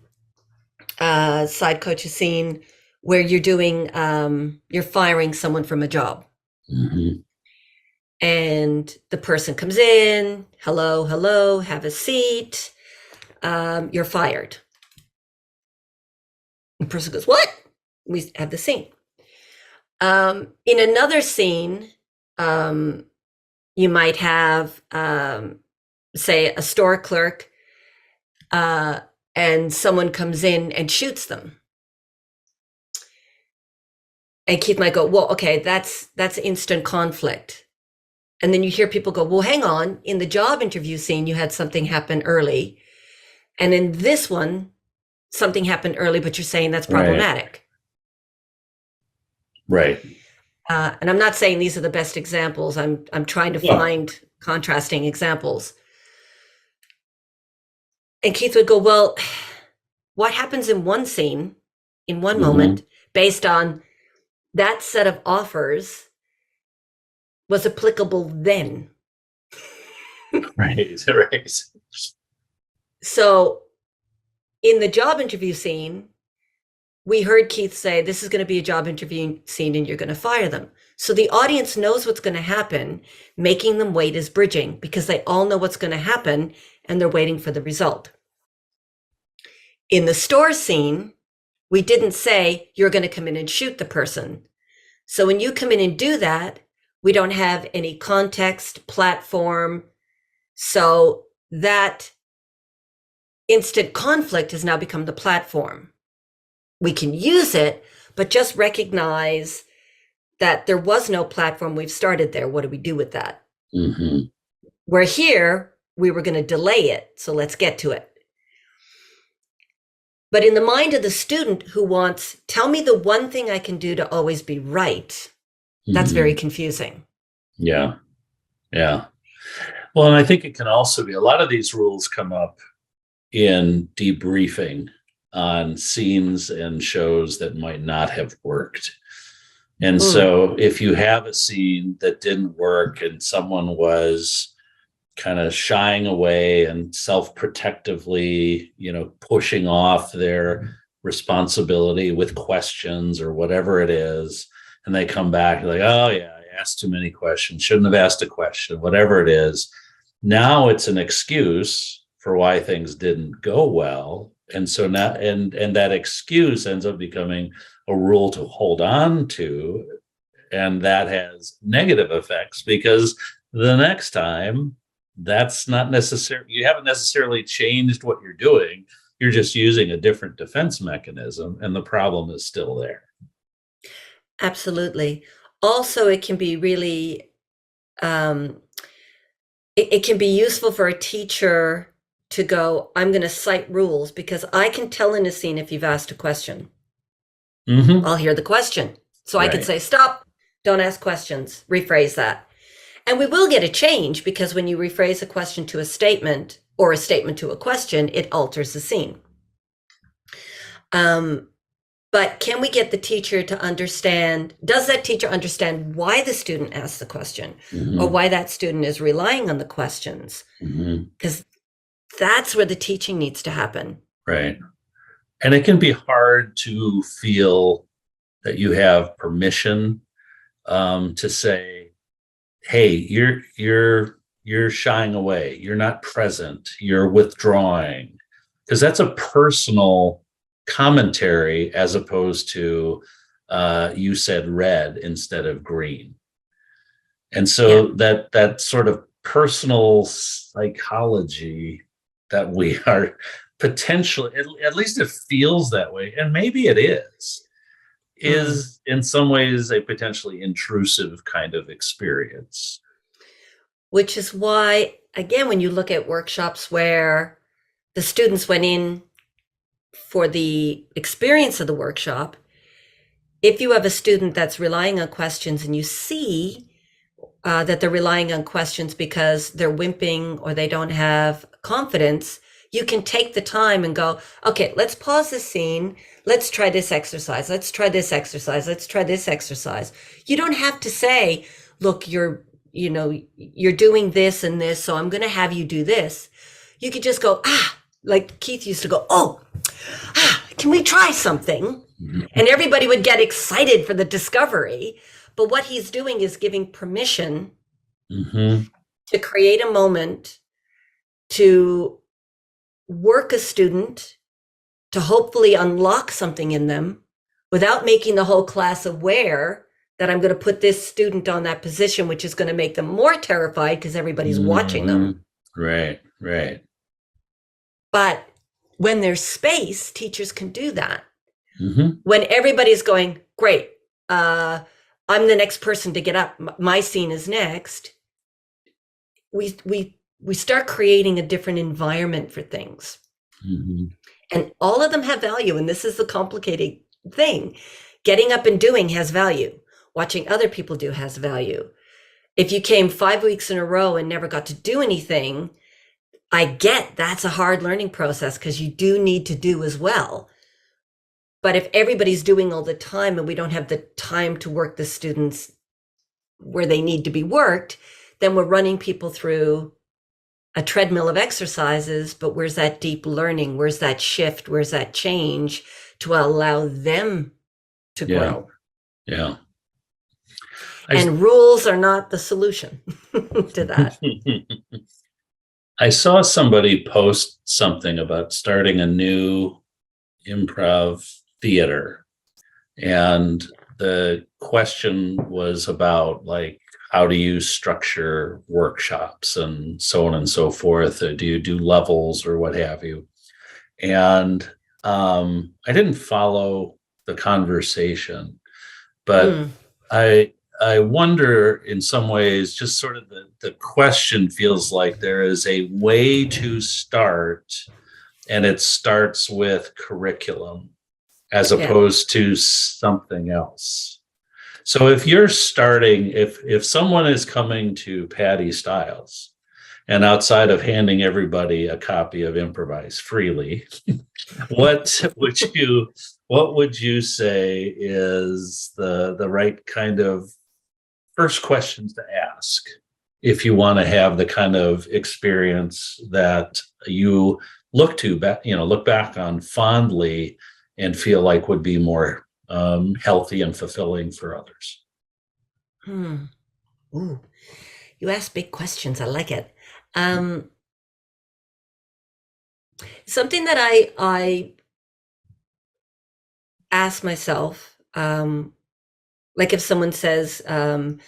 side coach a scene where you're firing someone from a job. Mm-hmm. And the person comes in, hello, have a seat. You're fired. The person goes, what? We have the scene. In another scene, you might have, say, a store clerk, and someone comes in and shoots them. And Keith might go, well, okay, that's instant conflict. And then you hear people go, well, hang on, in the job interview scene, you had something happen early. And in this one, something happened early, but you're saying that's problematic. Right. And I'm not saying these are the best examples. I'm trying to find contrasting examples. And Keith would go, well, what happens in one scene, in one moment, based on that set of offers was applicable then. Right. So in the job interview scene, we heard Keith say, this is going to be a job interview scene and you're going to fire them. So the audience knows what's going to happen. Making them wait is bridging because they all know what's going to happen and they're waiting for the result. In the store scene, we didn't say you're going to come in and shoot the person. So when you come in and do that, we don't have any context, platform. So that instant conflict has now become the platform. We can use it, but just recognize that there was no platform. We've started there. What do we do with that? Mm-hmm. We're here. We were going to delay it. So let's get to it. But in the mind of the student who wants, tell me the one thing I can do to always be right, that's very confusing. Yeah. Yeah. Well, and I think it can also be a lot of these rules come up in debriefing on scenes and shows that might not have worked. And so if you have a scene that didn't work and someone was kind of shying away and self-protectively, pushing off their responsibility with questions or whatever it is, and they come back like, oh yeah, I asked too many questions, shouldn't have asked a question, whatever it is. Now it's an excuse for why things didn't go well. And so now, and that excuse ends up becoming a rule to hold on to. And that has negative effects because the next time that's not necessary. You haven't necessarily changed what you're doing. You're just using a different defense mechanism and the problem is still there. Absolutely. Also, it can be really, it can be useful for a teacher to go, I'm going to cite rules because I can tell in a scene if you've asked a question. I'll hear the question. So I could say, stop, don't ask questions, rephrase that. And we will get a change because when you rephrase a question to a statement or a statement to a question, it alters the scene. But can we get the teacher to understand, does that teacher understand why the student asked the question or why that student is relying on the questions? Because that's where the teaching needs to happen. Right. And it can be hard to feel that you have permission to say, hey, you're shying away, you're not present, you're withdrawing, because that's a personal commentary as opposed to you said red instead of green. And so that sort of personal psychology that we are potentially, at least it feels that way, and maybe it is in some ways a potentially intrusive kind of experience. Which is why, again, when you look at workshops where the students went in for the experience of the workshop, if you have a student that's relying on questions and you see that they're relying on questions because they're wimping or they don't have confidence, you can take the time and go, okay, let's pause this scene. Let's try this exercise. Let's try this exercise. Let's try this exercise. You don't have to say, look, you're doing this and this, so I'm going to have you do this. You could just go, like Keith used to go, can we try something? And everybody would get excited for the discovery. But what he's doing is giving permission to create a moment, to work a student, to hopefully unlock something in them without making the whole class aware that I'm going to put this student on that position, which is going to make them more terrified because everybody's watching them. Right. But when there's space, teachers can do that. When everybody's going, great, I'm the next person to get up, my scene is next, we start creating a different environment for things. And all of them have value. And this is the complicated thing. Getting up and doing has value. Watching other people do has value. If you came 5 weeks in a row and never got to do anything, I get that's a hard learning process because you do need to do as well. But if everybody's doing all the time and we don't have the time to work the students where they need to be worked, then we're running people through a treadmill of exercises, but where's that deep learning? Where's that shift? Where's that change to allow them to grow? Yeah. And rules are not the solution to that. I saw somebody post something about starting a new improv theater. And the question was about, like, how do you structure workshops and so on and so forth? Do you do levels or what have you? And I didn't follow the conversation, but I wonder in some ways, just sort of the question feels like there is a way to start, and it starts with curriculum as opposed to something else. So if you're starting, if someone is coming to Patti Stiles, and outside of handing everybody a copy of Improvise Freely, what would you say is the right kind of first questions to ask if you want to have the kind of experience that you look back on fondly and feel like would be more healthy and fulfilling for others? Ooh, you ask big questions. I like it. Something that I ask myself, like if someone says, would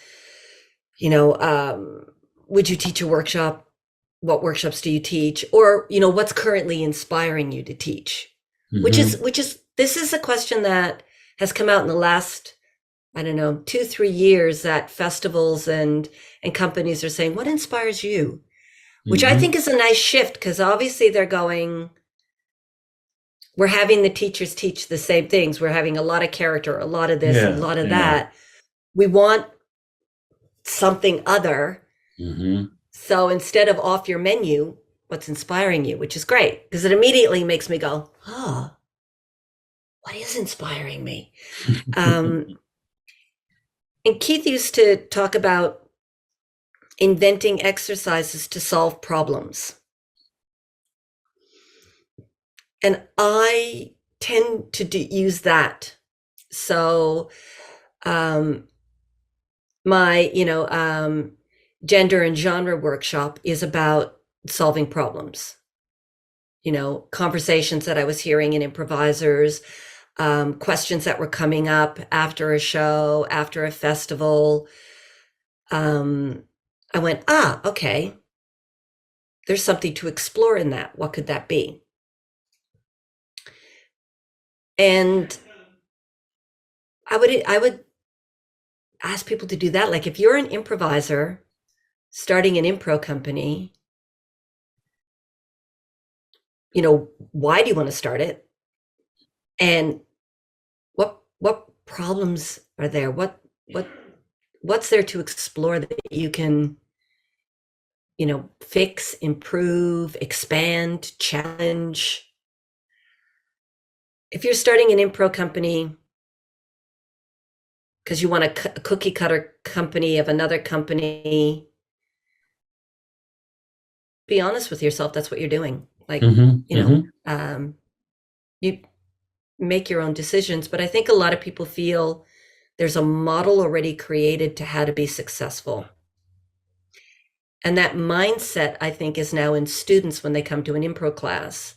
you teach a workshop? What workshops do you teach? Or, what's currently inspiring you to teach? Which is this is a question that has come out in the last, 2-3 years, that festivals and companies are saying, what inspires you? Which I think is a nice shift, because obviously they're going, we're having the teachers teach the same things. We're having a lot of character, a lot of this, a lot of that. We want something other. So instead of off your menu, what's inspiring you, which is great, because it immediately makes me go, what is inspiring me? And Keith used to talk about inventing exercises to solve problems. And I tend to use that. So my, gender and genre workshop is about solving problems. Conversations that I was hearing in improvisers, questions that were coming up after a show, after a festival. I went, okay, there's something to explore in that. What could that be? And I would ask people to do that. Like if you're an improviser starting an improv company, why do you want to start it? And what problems are there? What's there to explore that you can, fix, improve, expand, challenge? If you're starting an improv company because you want a cookie cutter company of another company, be honest with yourself. That's what you're doing. Like, you make your own decisions. But I think a lot of people feel there's a model already created to how to be successful. And that mindset, I think, is now in students when they come to an improv class,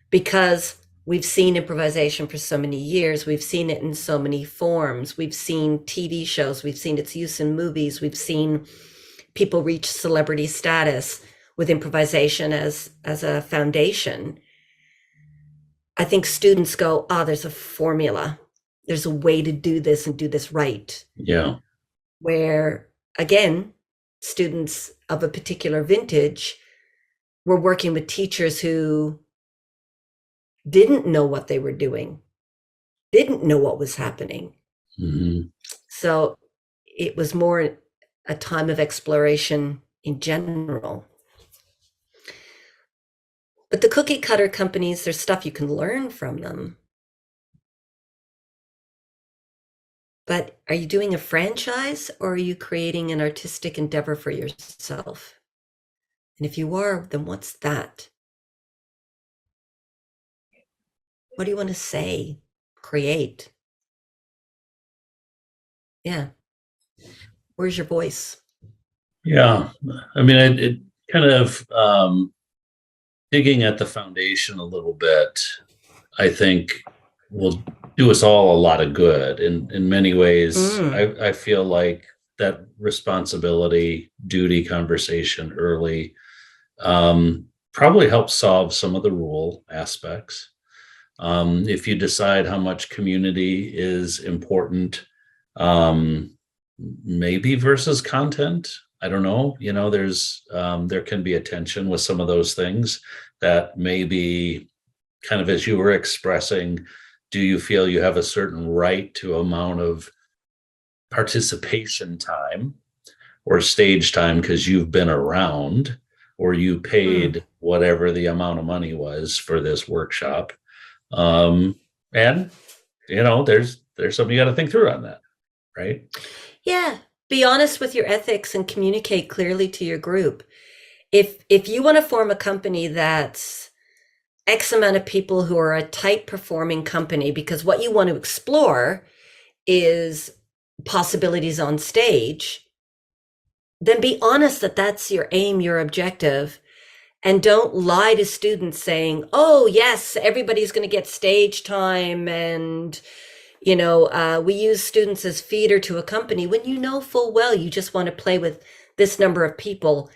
because we've seen improvisation for so many years. We've seen it in so many forms. We've seen TV shows. We've seen its use in movies. We've seen people reach celebrity status with improvisation as a foundation. I think students go, there's a formula. There's a way to do this and do this right. Yeah. Where, again, students of a particular vintage were working with teachers who didn't know what they were doing, didn't know what was happening. So it was more a time of exploration in general. But the cookie cutter companies, there's stuff you can learn from them. But are you doing a franchise, or are you creating an artistic endeavor for yourself? And if you are, then what's that? What do you want to say, create? Yeah. Where's your voice? Yeah. I mean, it kind of digging at the foundation a little bit, I think will do us all a lot of good. In many ways, I feel like that responsibility, duty conversation early probably helps solve some of the rule aspects. If you decide how much community is important, maybe versus content, I don't know. There's there can be a tension with some of those things that maybe kind of, as you were expressing, do you feel you have a certain right to amount of participation time or stage time because you've been around, or you paid whatever the amount of money was for this workshop? And there's something you got to think through on that, right? Yeah. Be honest with your ethics and communicate clearly to your group. If you want to form a company that's X amount of people who are a tight performing company, because what you want to explore is possibilities on stage, then be honest that that's your aim, your objective. And don't lie to students saying, oh, yes, everybody's going to get stage time, and we use students as feeder to a company, when you know full well you just want to play with this number of people,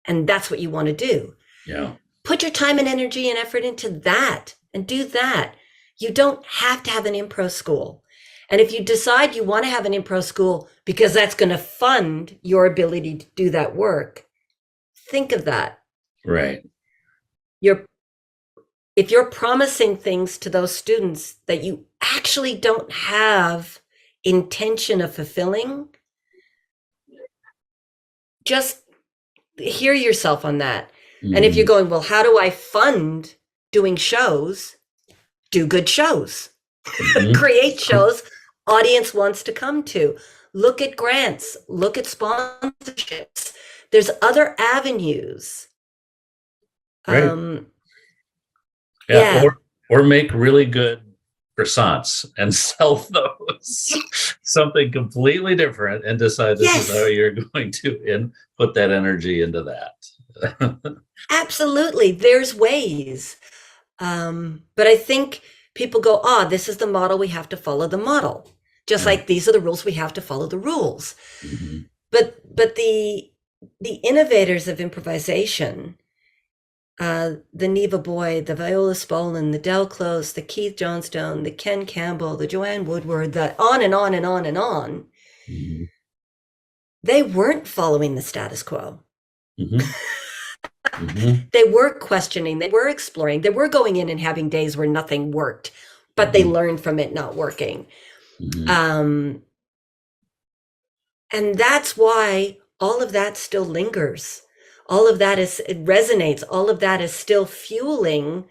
and that's what you want to do. Yeah. Put your time and energy and effort into that and do that. You don't have to have an improv school. And if you decide you want to have an improv school because that's going to fund your ability to do that work, think of that. Right. If you're promising things to those students that you actually don't have intention of fulfilling, just hear yourself on that. And if you're going, well, how do I fund doing shows? Do good shows. Create shows audience wants to come to. Look at grants. Look at sponsorships. There's other avenues. Right. Yeah. Or make really good croissants and sell those. Something completely different, and decide this is how you're going to put that energy into that. Absolutely. There's ways. But I think people go, this is the model, we have to follow the model. Just like these are the rules, we have to follow the rules. But the innovators of improvisation, the Neva Boyd, the Viola Spolin, the Del Close, the Keith Johnstone, the Ken Campbell, the Joanne Woodward, the on and on and on and on, Mm-hmm. they weren't following the status quo. Mm-hmm. Mm-hmm. They were questioning, they were exploring, they were going in and having days where nothing worked, but they learned from it not working. Mm-hmm. And that's why all of that still lingers. All of that it resonates. All of that is still fueling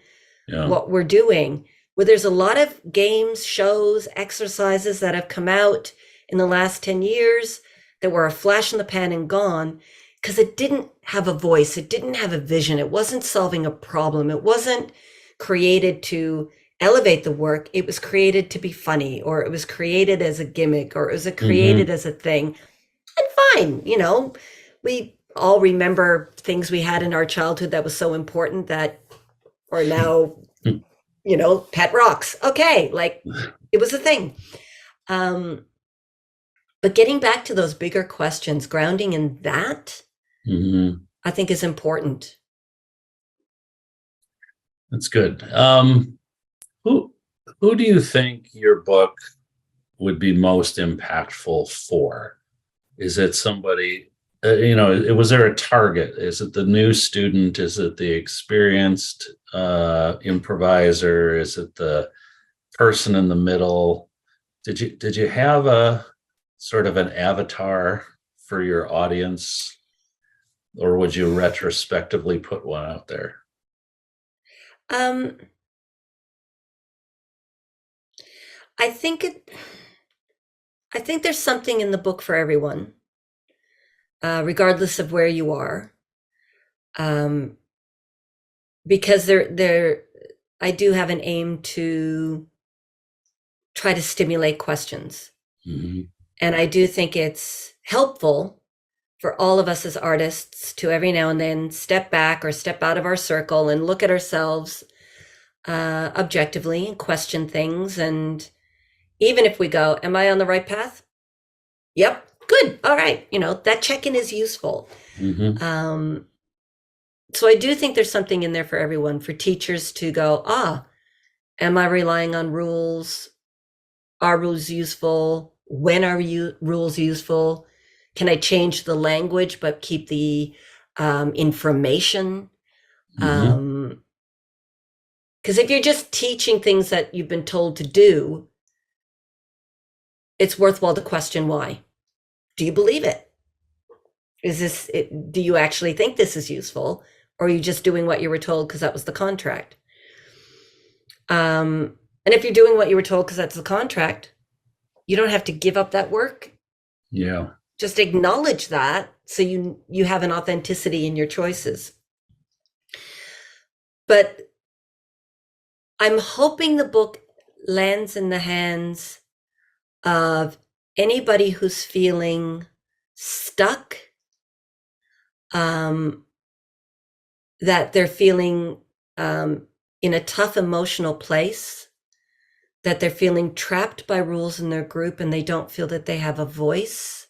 what we're doing. Where there's a lot of games, shows, exercises that have come out in the last 10 years that were a flash in the pan and gone because it didn't have a voice. It didn't have a vision. It wasn't solving a problem. It wasn't created to elevate the work. It was created to be funny, or it was created as a gimmick, or it was created as a thing. And fine, we all remember things we had in our childhood that was so important that are now, pet rocks. Okay, like it was a thing. But getting back to those bigger questions, grounding in that, I think is important. That's good. Who do you think your book would be most impactful for? Is it somebody, was there a target? Is it the new student? Is it the experienced improviser? Is it the person in the middle? Did you have a sort of an avatar for your audience, or would you retrospectively put one out there? I think there's something in the book for everyone, regardless of where you are. Because I do have an aim to try to stimulate questions. And I do think it's helpful for all of us as artists to every now and then step back or step out of our circle and look at ourselves objectively and question things. And even if we go, am I on the right path? Yep. Good. All right. That check-in is useful. So I do think there's something in there for everyone, for teachers to go, am I relying on rules? Are rules useful? When are rules useful? Can I change the language but keep the information? Because if you're just teaching things that you've been told to do, it's worthwhile to question why. Do you believe it? Do you actually think this is useful? Or are you just doing what you were told because that was the contract? And if you're doing what you were told because that's the contract, you don't have to give up that work. Yeah. Just acknowledge that so you have an authenticity in your choices. But I'm hoping the book lands in the hands of anybody who's feeling stuck, that they're feeling in a tough emotional place, that they're feeling trapped by rules in their group and they don't feel that they have a voice.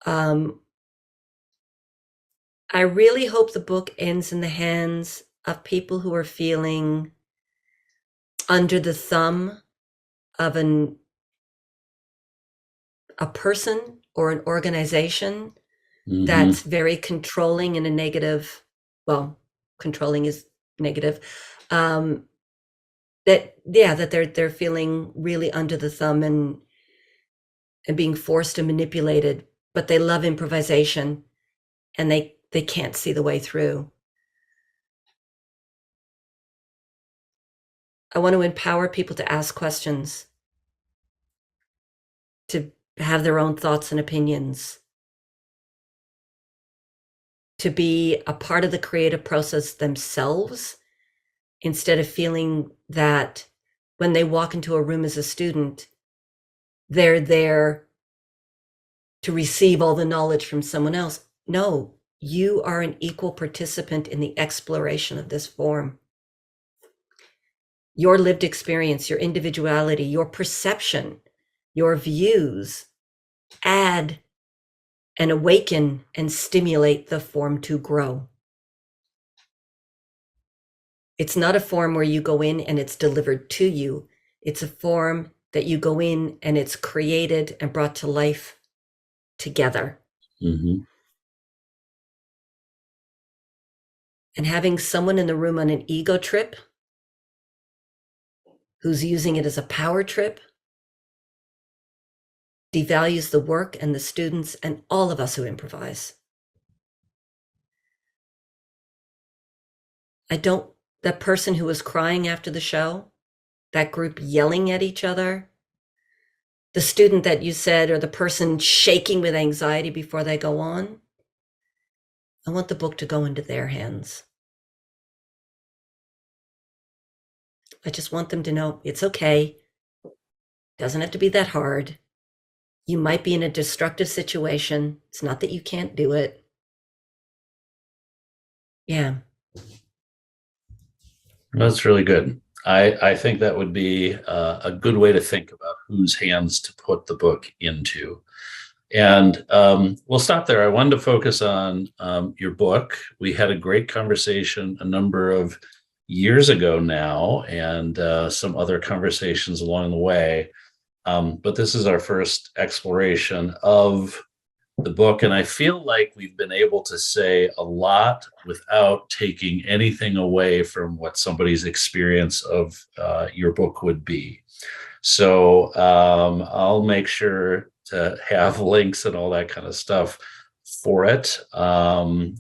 I really hope the book ends in the hands of people who are feeling under the thumb of a person or an organization that's very controlling in a negative, well, controlling is negative, that they're feeling really under the thumb and being forced and manipulated, but they love improvisation and they can't see the way through. I want to empower people to ask questions, to have their own thoughts and opinions, to be a part of the creative process themselves, instead of feeling that when they walk into a room as a student, they're there to receive all the knowledge from someone else. No, you are an equal participant in the exploration of this form. Your lived experience, your individuality, your perception, your views add and awaken and stimulate the form to grow. It's not a form where you go in and it's delivered to you. It's a form that you go in and it's created and brought to life together. Mm-hmm. And having someone in the room on an ego trip who's using it as a power trip devalues the work and the students and all of us who improvise. That person who was crying after the show, that group yelling at each other, the student that you said, or the person shaking with anxiety before they go on, I want the book to go into their hands. I just want them to know it's okay. Doesn't have to be that hard. You might be in a destructive situation. It's not that you can't do it. Yeah. That's really good. I think that would be a good way to think about whose hands to put the book into. And we'll stop there. I wanted to focus on your book. We had a great conversation a number of years ago now, and some other conversations along the way. But this is our first exploration of the book. And I feel like we've been able to say a lot without taking anything away from what somebody's experience of your book would be. So I'll make sure to have links and all that kind of stuff for it. I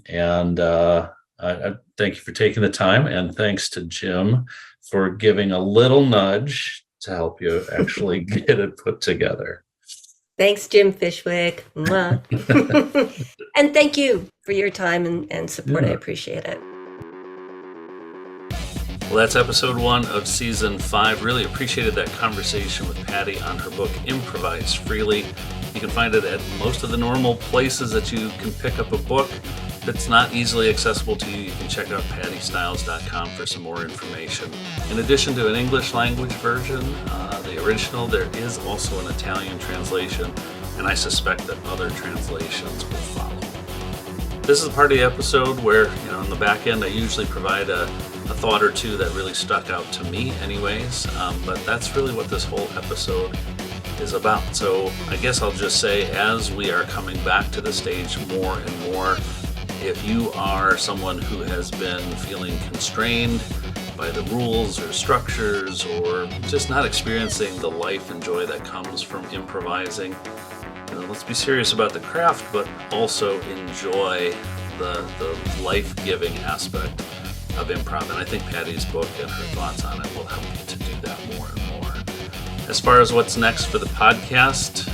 thank you for taking the time, and thanks to Jim for giving a little nudge to help you actually get it put together. Thanks, Jim Fishwick. And thank you for your time and support. Yeah. I appreciate it. Well, that's episode 1 of season 5. Really appreciated that conversation with Patti on her book, Improvise Freely. You can find it at most of the normal places that you can pick up a book. If it's not easily accessible to you, you can check out pattistiles.com for some more information. In addition to an English language version, the original, there is also an Italian translation, and I suspect that other translations will follow. This is a part of the episode where, on the back end, I usually provide a thought or two that really stuck out to me anyways, but that's really what this whole episode is about. So I guess I'll just say, as we are coming back to the stage more and more, if you are someone who has been feeling constrained by the rules or structures, or just not experiencing the life and joy that comes from improvising, let's be serious about the craft, but also enjoy the life-giving aspect of improv. And I think Patti's book and her thoughts on it will help you to do that more and more. As far as what's next for the podcast,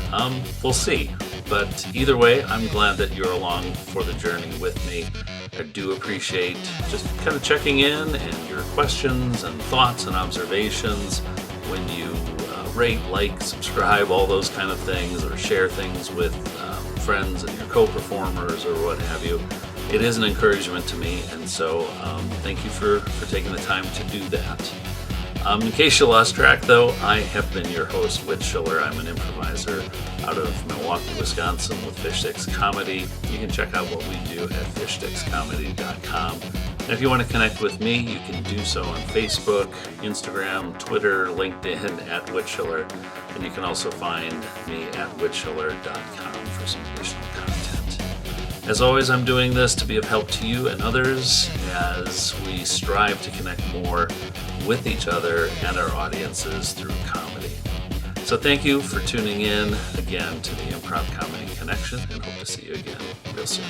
we'll see. But either way, I'm glad that you're along for the journey with me. I do appreciate just kind of checking in and your questions and thoughts and observations when you rate, like, subscribe, all those kind of things, or share things with friends and your co-performers or what have you. It is an encouragement to me, and so thank you for taking the time to do that. In case you lost track, though, I have been your host, Whit Schiller. I'm an improviser out of Milwaukee, Wisconsin with Fish Sticks Comedy. You can check out what we do at fishstickscomedy.com. And if you want to connect with me, you can do so on Facebook, Instagram, Twitter, LinkedIn at Whit Schiller. And you can also find me at whitschiller.com for some additional content. As always, I'm doing this to be of help to you and others as we strive to connect more with each other and our audiences through comedy. So thank you for tuning in again to the Improv Comedy Connection, and hope to see you again real soon.